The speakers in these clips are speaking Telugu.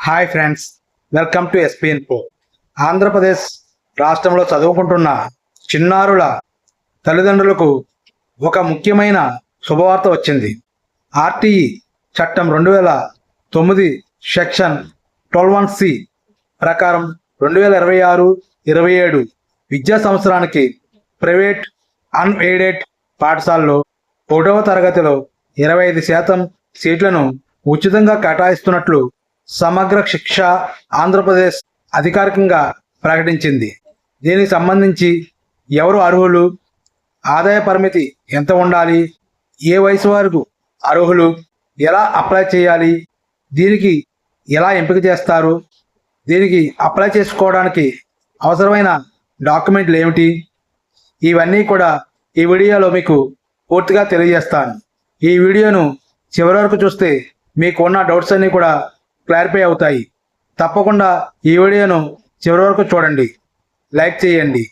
Hi friends, welcome to SP info. Andhra Pradesh రాష్ట్రంలో చదువుకుంటున్న చిన్నారుల తల్లిదండ్రులకు ఒక ముఖ్యమైన శుభవార్త వచ్చింది. ఆర్టీఈ చట్టం 2009 సెక్షన్ 12(1)(c) ప్రకారం 2026-27 విద్యా సంవత్సరానికి ప్రైవేట్ అన్ఎయిడెడ్ పాఠశాలలో 1వ తరగతిలో 25% సీట్లను ఉచితంగా కేటాయిస్తున్నట్లు సమగ్ర శిక్ష ఆంధ్రప్రదేశ్ అధికారికంగా ప్రకటించింది. దీనికి సంబంధించి ఎవరు అర్హులు, ఆదాయ పరిమితి ఎంత ఉండాలి, ఏ వయసు వరకు అర్హులు, ఎలా అప్లై చేయాలి, దీనికి ఎలా ఎంపిక చేస్తారు, దీనికి అప్లై చేసుకోవడానికి అవసరమైన డాక్యుమెంట్లు ఏమిటి, ఇవన్నీ కూడా ఈ వీడియోలో మీకు పూర్తిగా తెలియజేస్తాను. ఈ వీడియోను చివరి వరకు చూస్తే మీకు ఉన్న డౌట్స్ అన్నీ కూడా క్లారిఫై అవుతాయి. తప్పకుండా ఈ వీడియోను చివరి వరకు చూడండి, లైక్ చేయండి.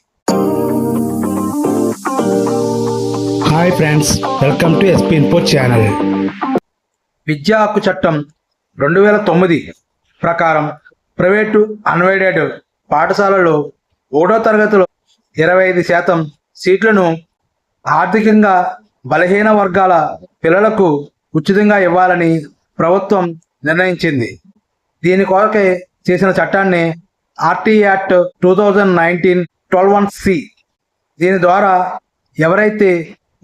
Hi friends, welcome to SP info channel. విద్యా హక్కు చట్టం 2009 ప్రకారం ప్రైవేటు అన్ఎయిడెడ్ పాఠశాలలో 1వ తరగతిలో 25% సీట్లను ఆర్థికంగా బలహీన వర్గాల పిల్లలకు ఉచితంగా ఇవ్వాలని ప్రభుత్వం నిర్ణయించింది. దీని కొరకే చేసిన చట్టాన్ని ఆర్టీ యాక్ట్ 2019 12(1)(c). దీని ద్వారా ఎవరైతే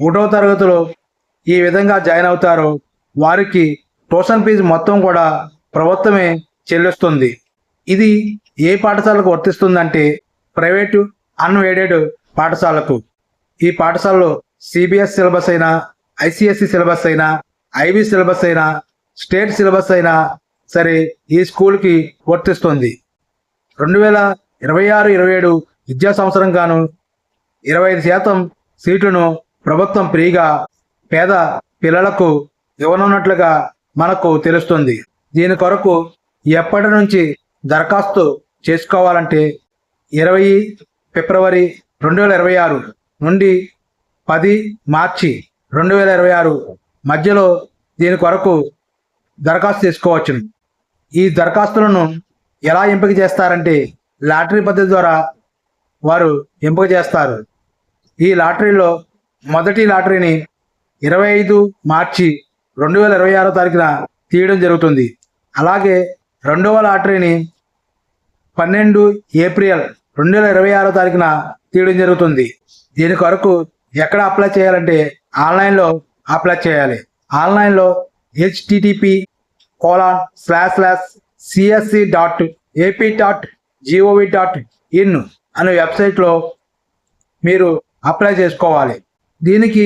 1వ తరగతిలో ఈ విధంగా జాయిన్ అవుతారో వారికి ట్యూషన్ ఫీజు మొత్తం కూడా ప్రభుత్వమే చెల్లిస్తుంది. ఇది ఏ పాఠశాలకు వర్తిస్తుందంటే ప్రైవేటు అన్ఎయిడెడ్ పాఠశాలకు. ఈ పాఠశాలలో సిబిఎస్ సిలబస్ అయినా, ఐసిఎస్సి సిలబస్ అయినా, ఐబీ సిలబస్ అయినా, స్టేట్ సిలబస్ అయినా సరే ఈ స్కూల్కి వర్తిస్తుంది. 2026-27 విద్యా సంవత్సరం గాను 25% సీట్లను ప్రభుత్వం ఫ్రీగా పేద పిల్లలకు ఇవ్వనున్నట్లుగా మనకు తెలుస్తుంది. దీని కొరకు ఎప్పటి నుంచి దరఖాస్తు చేసుకోవాలంటే 20 ఫిబ్రవరి 2026 నుండి 10 మార్చి 2026 మధ్యలో దీని కొరకు దరఖాస్తు చేసుకోవచ్చును. ఈ దరఖాస్తులను ఎలా ఎంపిక చేస్తారంటే లాటరీ పద్ధతి ద్వారా వారు ఎంపిక చేస్తారు. ఈ లాటరీలో మొదటి లాటరీని 25 మార్చి 2026 తారీఖున తీయడం జరుగుతుంది. అలాగే రెండవ లాటరీని 12 ఏప్రిల్ 2026 తారీఖున తీయడం జరుగుతుంది. దీని కొరకు ఎక్కడ అప్లై చేయాలంటే ఆన్లైన్లో అప్లై చేయాలి. ఆన్లైన్లో http://csc.ap.gov.in అనే వెబ్సైట్లో మీరు అప్లై చేసుకోవాలి. దీనికి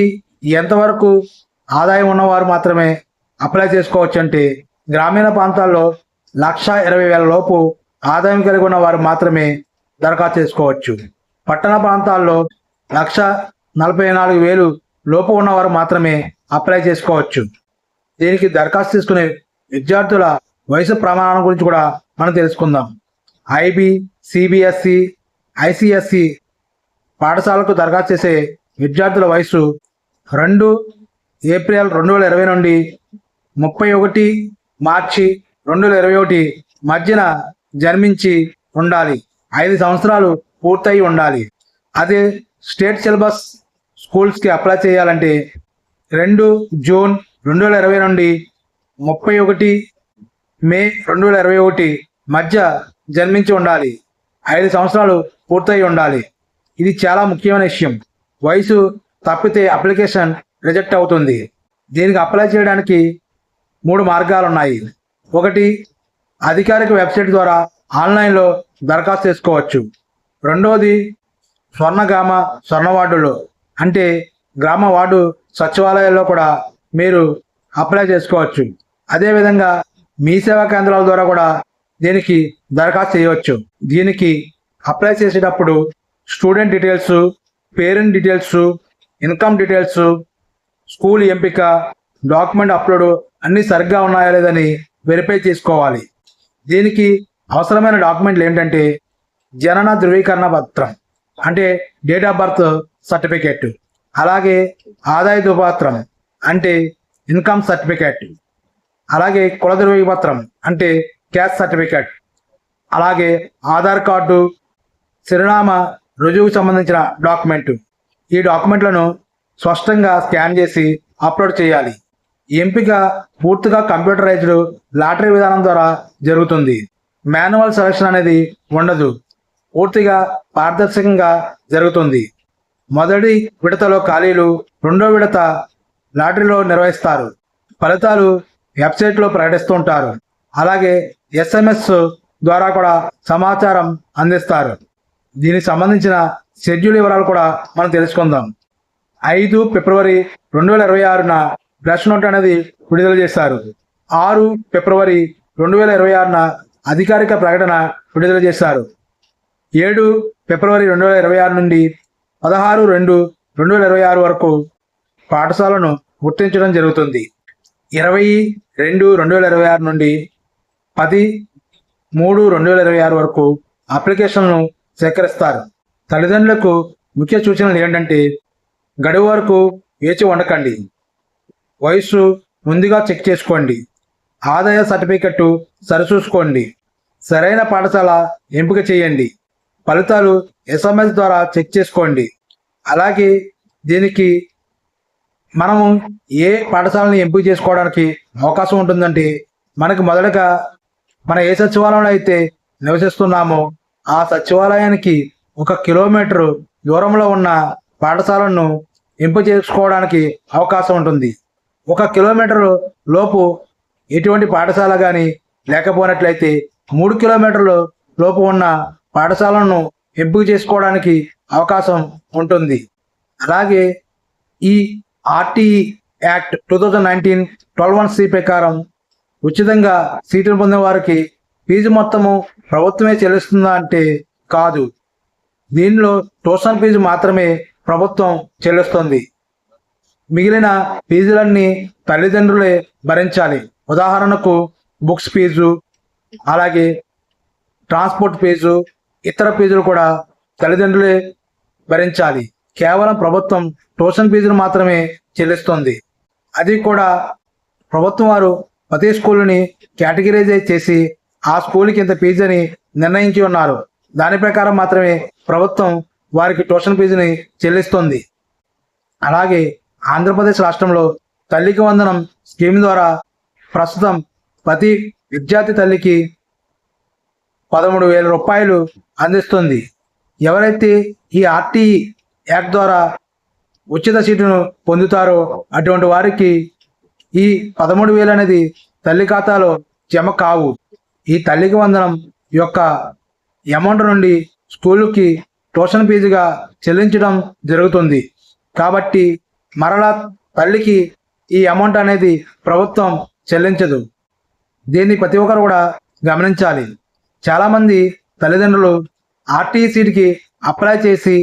ఎంతవరకు ఆదాయం ఉన్నవారు మాత్రమే అప్లై చేసుకోవచ్చు అంటే గ్రామీణ ప్రాంతాల్లో 1,20,000 లోపు ఆదాయం కలిగి ఉన్న వారు మాత్రమే దరఖాస్తు చేసుకోవచ్చు. పట్టణ ప్రాంతాల్లో 1,44,000 లోపు ఉన్నవారు మాత్రమే అప్లై చేసుకోవచ్చు. దీనికి దరఖాస్తు చేసుకునే విద్యార్థుల వయసు ప్రమాణం గురించి కూడా మనం తెలుసుకుందాం. ఐబీ, సిబిఎస్సి, ఐసిఎస్సి పాఠశాలకు దరఖాస్తు చేసే విద్యార్థుల వయసు 2 ఏప్రిల్ 2020 నుండి 31 మార్చి 2021 మధ్యన జన్మించి ఉండాలి. 5 సంవత్సరాలు పూర్తయి ఉండాలి. అదే స్టేట్ సిలబస్ స్కూల్స్కి అప్లై చేయాలంటే 2 జూన్ 2020 నుండి 31 మే 2021 మధ్య జన్మించి ఉండాలి. 5 సంవత్సరాలు పూర్తయి ఉండాలి. ఇది చాలా ముఖ్యమైన విషయం. వయసు తప్పితే అప్లికేషన్ రిజెక్ట్ అవుతుంది. దీనికి అప్లై చేయడానికి 3 మార్గాలు ఉన్నాయి. ఒకటి, అధికారిక వెబ్సైట్ ద్వారా ఆన్లైన్లో దరఖాస్తు చేసుకోవచ్చు. రెండవది, స్వర్ణ వార్డులో అంటే గ్రామ వార్డు సచివాలయాల్లో కూడా మీరు అప్లై చేసుకోవచ్చు. అదేవిధంగా మీ సేవా కేంద్రాల ద్వారా కూడా దీనికి దరఖాస్తు చేయవచ్చు. దీనికి అప్లై చేసేటప్పుడు student details, parent details, income details, school ఎంపిక, డాక్యుమెంట్ అప్లోడ్ అన్నీ సరిగ్గా ఉన్నాయా లేదని వెరిఫై చేసుకోవాలి. దీనికి అవసరమైన డాక్యుమెంట్లు ఏంటంటే జనన ధృవీకరణ పత్రం అంటే డేట్ ఆఫ్ బర్త్ సర్టిఫికేట్, అలాగే ఆదాయ ధృవపత్రం అంటే ఇన్కమ్ సర్టిఫికేట్, అలాగే కుల ధృవపత్రం అంటే క్యాస్ట్ సర్టిఫికెట్, అలాగే ఆధార్ కార్డు, చిరునామా రుజువుకు సంబంధించిన డాక్యుమెంటు. ఈ డాక్యుమెంట్లను స్పష్టంగా స్కాన్ చేసి అప్లోడ్ చేయాలి. ఎంపిక పూర్తిగా కంప్యూటరైజ్డ్ లాటరీ విధానం ద్వారా జరుగుతుంది. మాన్యువల్ సెలక్షన్ అనేది ఉండదు, పూర్తిగా పారదర్శకంగా జరుగుతుంది. మొదటి విడతలో ఖాళీలు, రెండో విడత లాటరీలో నిర్వహిస్తారు. ఫలితాలు వెబ్సైట్లో ప్రకటిస్తుంటారు. అలాగే SMS ద్వారా కూడా సమాచారం అందిస్తారు. దీనికి సంబంధించిన షెడ్యూల్ వివరాలు కూడా మనం తెలుసుకుందాం. 5 ఫిబ్రవరి 2026న ప్రెస్ నోట్ అనేది విడుదల చేశారు. 6 ఫిబ్రవరి 2026న అధికారిక ప్రకటన విడుదల చేశారు. 7 ఫిబ్రవరి 2026 నుండి 16/2/2026 వరకు పాఠశాలను గుర్తించడం జరుగుతుంది. 20/2/2026 నుండి 10/3/2026 వరకు అప్లికేషన్లను సేకరిస్తారు. తల్లిదండ్రులకు ముఖ్య సూచనలు ఏంటంటే, గడువు వరకు వేచి ఉండకండి, వయస్సు ముందుగా చెక్ చేసుకోండి, ఆదాయ సర్టిఫికెట్ సరిచూసుకోండి, సరైన పాఠశాల ఎంపిక చేయండి, ఫలితాలు SMS ద్వారా చెక్ చేసుకోండి. అలాగే దీనికి మనము ఏ పాఠశాలని ఎంపిక చేసుకోవడానికి అవకాశం ఉంటుందంటే, మనకు మొదటగా మన ఏ సచివాలయంలో అయితే నివసిస్తున్నామో ఆ సచివాలయానికి 1 కిలోమీటరు దూరంలో ఉన్న పాఠశాలను ఎంపిక చేసుకోవడానికి అవకాశం ఉంటుంది. 1 కిలోమీటరు లోపు ఎటువంటి పాఠశాల కానీ లేకపోయినట్లయితే 3 కిలోమీటర్ల లోపు ఉన్న పాఠశాలను ఎంపిక చేసుకోవడానికి అవకాశం ఉంటుంది. అలాగే ఈ RTE యాక్ట్ 2019 12(1)C ప్రకారం ఉచితంగా సీటులు పొందిన వారికి ఫీజు మొత్తము ప్రభుత్వమే చెల్లిస్తుందా అంటే కాదు. దీనిలో ట్యూషన్ ఫీజు మాత్రమే ప్రభుత్వం చెల్లిస్తుంది. మిగిలిన ఫీజులన్నీ తల్లిదండ్రులే భరించాలి. ఉదాహరణకు బుక్స్ ఫీజు, అలాగే ట్రాన్స్పోర్ట్ ఫీజు, ఇతర ఫీజులు కూడా తల్లిదండ్రులే భరించాలి. కేవలం ప్రభుత్వం ట్యూషన్ ఫీజులు మాత్రమే చెల్లిస్తుంది. అది కూడా ప్రభుత్వం వారు ప్రతి స్కూల్ని కేటగిరైజ్ చేసి ఆ స్కూల్కి ఇంత ఫీజు అని నిర్ణయించి ఉన్నారు. దాని ప్రకారం మాత్రమే ప్రభుత్వం వారికి ట్యూషన్ ఫీజుని చెల్లిస్తుంది. అలాగే ఆంధ్రప్రదేశ్ రాష్ట్రంలో తల్లికి వందనం స్కీమ్ ద్వారా ప్రస్తుతం ప్రతి విద్యార్థి తల్లికి 13,000 రూపాయలు అందిస్తుంది. ఎవరైతే ఈ RTE యాక్ట్ ద్వారా ఉచిత సీటును పొందుతారో అటువంటి వారికి ఈ 13,000 అనేది తల్లి ఖాతాలో జమ కావు. ఈ తల్లికి వందనం యొక్క అమౌంట్ నుండి స్కూలుకి ట్యూషన్ ఫీజుగా చెల్లించడం జరుగుతుంది. కాబట్టి మరలా తల్లికి ఈ అమౌంట్ అనేది ప్రభుత్వం చెల్లించదు. దీన్ని ప్రతి ఒక్కరు కూడా గమనించాలి. చాలామంది తల్లిదండ్రులు RTE సీట్కి అప్లై చేసి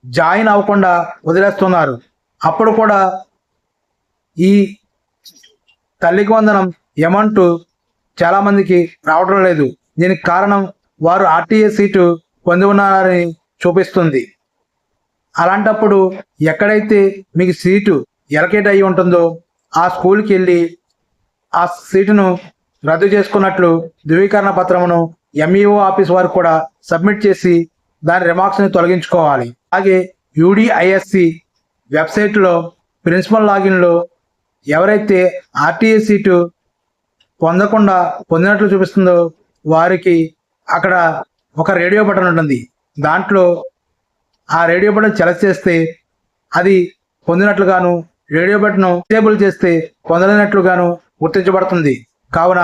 జాయిన్ అవ్వకుండా వదిలేస్తున్నారు. అప్పుడు కూడా ఈ తల్లికి వందనం అమౌంట్ చాలామందికి రావడం లేదు. దీనికి కారణం వారు RTE సీటు పొంది ఉన్నారని చూపిస్తుంది. అలాంటప్పుడు ఎక్కడైతే మీకు సీటు ఎలకేట్ అయ్యి ఉంటుందో ఆ స్కూల్కి వెళ్ళి ఆ సీటును రద్దు చేసుకున్నట్లు ధృవీకరణ పత్రమును MEO ఆఫీస్ వారు కూడా సబ్మిట్ చేసి దాని రిమార్క్స్ని తొలగించుకోవాలి. అలాగే UDISC వెబ్సైట్లో ప్రిన్సిపల్ లాగిన్లో ఎవరైతే RTE సీటు పొందినట్లు చూపిస్తుందో వారికి అక్కడ ఒక రేడియో బటన్ ఉంటుంది. దాంట్లో ఆ రేడియో బటన్ సెలెక్ట్ చేస్తే అది పొందినట్లుగాను, రేడియో బటన్ డిసేబుల్ చేస్తే పొందలేనట్లుగాను గుర్తించబడుతుంది. కావున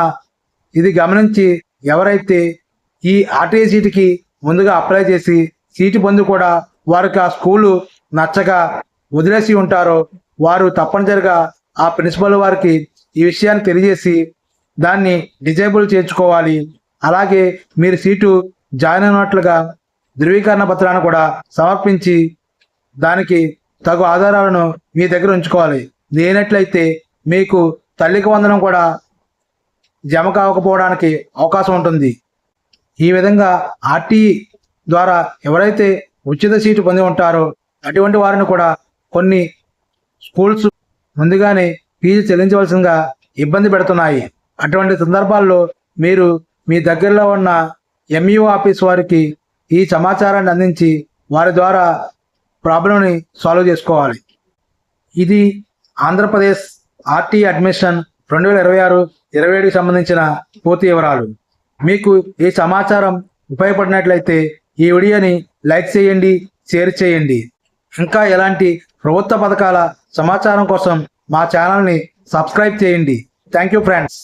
ఇది గమనించి ఎవరైతే ఈ RTE సీటుకి ముందుగా అప్లై చేసి సీటు పొంది కూడా వారికి ఆ స్కూలు నచ్చక వదిలేసి ఉంటారో వారు తప్పనిసరిగా ఆ ప్రిన్సిపల్ వారికి ఈ విషయాన్ని తెలియజేసి దాన్ని డిజేబుల్ చేయించుకోవాలి. అలాగే మీరు సీటు జాయిన్ అయినట్లుగా ధృవీకరణ పత్రాన్ని కూడా సమర్పించి దానికి తగు ఆధారాలను మీ దగ్గర ఉంచుకోవాలి. లేనట్లయితే మీకు తల్లికి వందనం కూడా జమ కావకపోవడానికి అవకాశం ఉంటుంది. ఈ విధంగా RTE ద్వారా ఎవరైతే ఉచిత సీటు పొంది ఉంటారో అటువంటి వారిని కూడా కొన్ని స్కూల్స్ ముందుగానే ఫీజు చెల్లించవలసిందిగా ఇబ్బంది పెడుతున్నాయి. అటువంటి సందర్భాల్లో మీరు మీ దగ్గరలో ఉన్న ఎంఈఓ ఆఫీస్ వారికి ఈ సమాచారాన్ని అందించి వారి ద్వారా ప్రాబ్లంని సాల్వ్ చేసుకోవాలి. ఇది ఆంధ్రప్రదేశ్ ఆర్టీ అడ్మిషన్ 2026-27కి సంబంధించిన పూర్తి వివరాలు. మీకు ఈ సమాచారం ఉపయోగపడినట్లయితే ఈ వీడియోని లైక్ చేయండి, షేర్ చేయండి. ఇంకా ఎలాంటి ప్రభుత్వ పథకాల సమాచారం కోసం మా ఛానల్ని సబ్స్క్రైబ్ చేయండి. Thank you friends.